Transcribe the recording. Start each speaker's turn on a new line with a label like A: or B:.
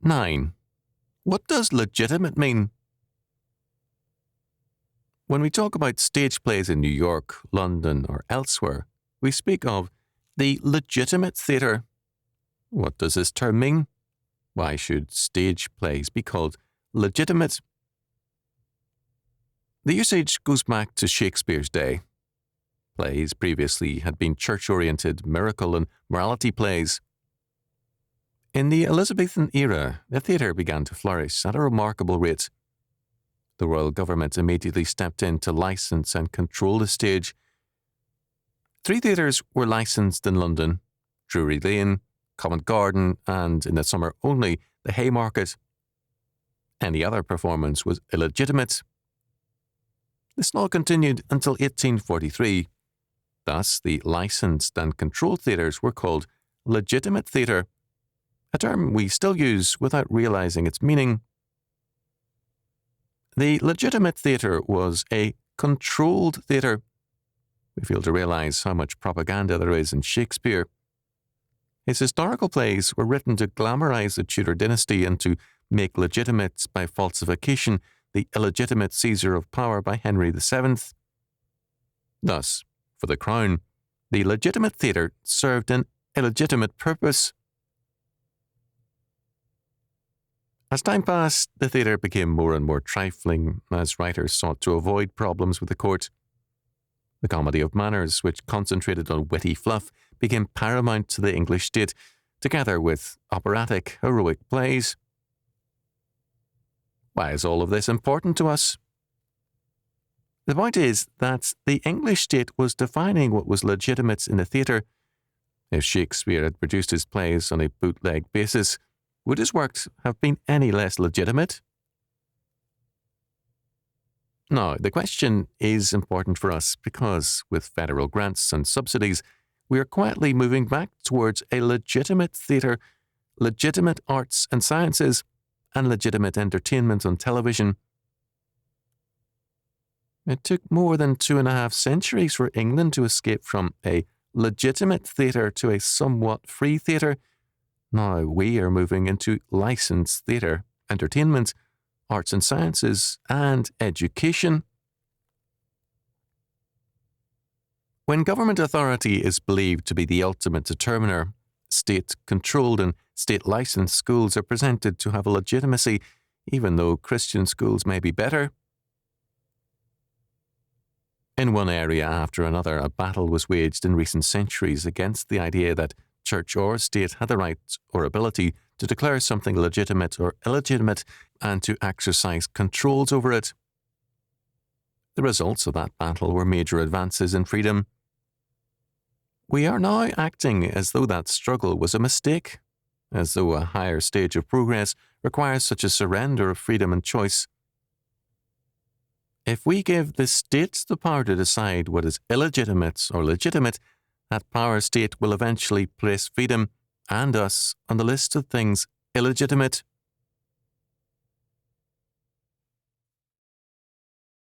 A: 9. What does legitimate mean? When we talk about stage plays in New York, London, or elsewhere, we speak of the legitimate theatre. What does this term mean? Why should stage plays be called legitimate? The usage goes back to Shakespeare's day. Plays previously had been church-oriented miracle and morality plays. In the Elizabethan era, the theatre began to flourish at a remarkable rate. The royal government immediately stepped in to license and control the stage. 3 theatres were licensed in London: Drury Lane, Covent Garden, and, in the summer only, the Haymarket. Any other performance was illegitimate. This law continued until 1843. Thus, the licensed and controlled theatres were called legitimate theatre, a term we still use without realising its meaning. The legitimate theatre was a controlled theatre. We fail to realise how much propaganda there is in Shakespeare. His historical plays were written to glamorise the Tudor dynasty and to make legitimate by falsification the illegitimate seizure of power by Henry VII. Thus, for the Crown, the legitimate theatre served an illegitimate purpose. As time passed, the theatre became more and more trifling as writers sought to avoid problems with the court. The comedy of manners, which concentrated on witty fluff, became paramount to the English state, together with operatic, heroic plays. Why is all of this important to us? The point is that the English state was defining what was legitimate in the theatre. If Shakespeare had produced his plays on a bootleg basis, would his works have been any less legitimate? Now, the question is important for us because, with federal grants and subsidies, we are quietly moving back towards a legitimate theatre, legitimate arts and sciences, and legitimate entertainment on television. It took more than 2.5 centuries for England to escape from a legitimate theatre to a somewhat free theatre. Now we are moving into licensed theatre, entertainment, arts and sciences, and education. When government authority is believed to be the ultimate determiner, state-controlled and state-licensed schools are presented to have a legitimacy, even though Christian schools may be better. In one area after another, a battle was waged in recent centuries against the idea that church or state had the right or ability to declare something legitimate or illegitimate and to exercise controls over it. The results of that battle were major advances in freedom. We are now acting as though that struggle was a mistake, as though a higher stage of progress requires such a surrender of freedom and choice. If we give the state the power to decide what is illegitimate or legitimate, that power state will eventually place freedom and us on the list of things illegitimate.